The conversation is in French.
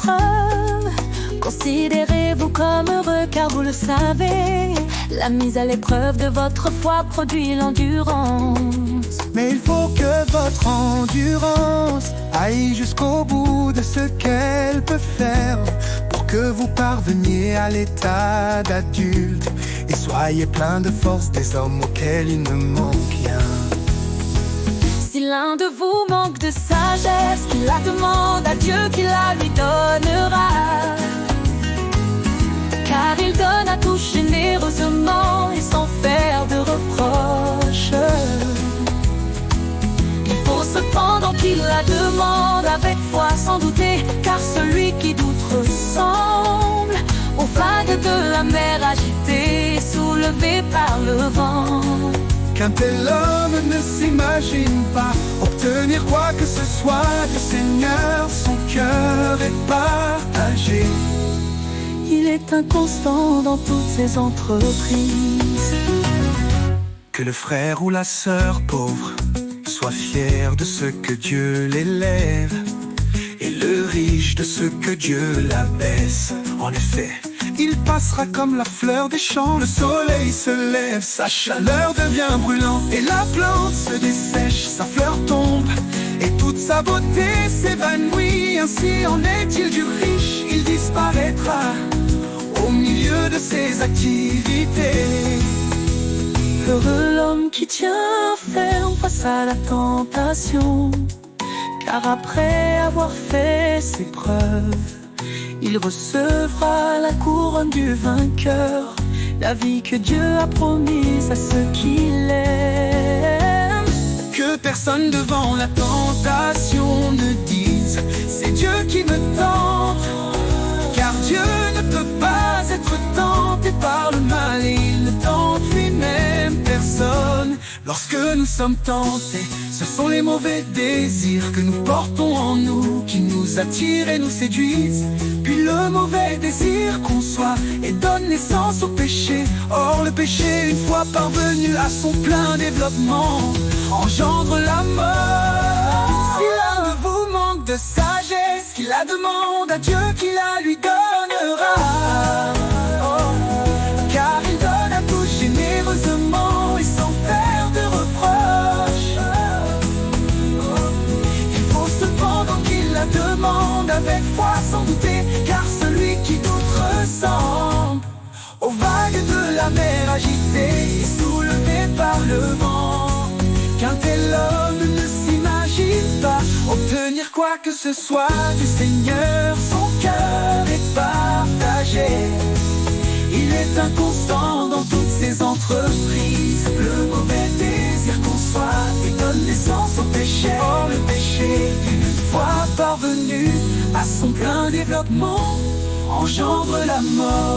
l'épreuve. Considérez-vous comme heureux car vous le savez, la mise à l'épreuve de votre foi produit l'endurance. Mais il faut que votre endurance aille jusqu'au bout de ce qu'elle peut faire, pour que vous parveniez à l'état d'adulte et soyez plein de force, des hommes auxquels il ne manque rien. Si l'un de vous manque de sagesse, qu'il la demande à Dieu qui la lui donnera, car il donne à tous généreusement et sans faire de reproches. Il faut cependant qu'il la demande avec foi sans douter, car celui qui doute ressemble aux vagues de la mer agitées, soulevées par le vent. Qu'un tel homme ne s'imagine pas obtenir quoi que ce soit du Seigneur, son cœur est partagé. Il est inconstant dans toutes ses entreprises. Que le frère ou la sœur pauvre soit fier de ce que Dieu l'élève, et le riche de ce que Dieu l'abaisse. En effet, il passera comme la fleur des champs. Le soleil se lève, sa chaleur devient brûlante, et la plante se dessèche, sa fleur tombe, et toute sa beauté s'évanouit. Ainsi en est-il du riche, il disparaîtra au milieu de ses activités. Heureux l'homme qui tient ferme face à la tentation, car après avoir fait ses preuves, il recevra la couronne du vainqueur, la vie que Dieu a promise à ceux qui l'aiment. Que personne devant la tentation ne dise c'est Dieu qui me tente, car Dieu ne peut pas être tenté par le mal, et il ne tente lui-même personne. Lorsque nous sommes tentés, ce sont les mauvais désirs que nous portons en nous qui nous attirent et nous séduisent. Puis le mauvais désir conçoit et donne naissance au péché. Or le péché, une fois parvenu à son plein développement, engendre la mort. Si l'un de vous manque de sagesse, qu'il la demande à Dieu qui la lui donnera. Car il donne à tous généreusement et sans faire de reproches. Il faut cependant qu'il la demande avec foi sans douter, car celui qui doute ressemble aux vagues de la mer agitées et soulevées par le vent. Qu'un tel homme ne s'imagine pas obtenir quoi que ce soit du Seigneur, son cœur est partagé. Il est inconstant dans toutes ses entreprises. Le mauvais désir conçoit et donne naissance au péché. Or le péché, une fois parvenu à son plein développement, engendre la mort.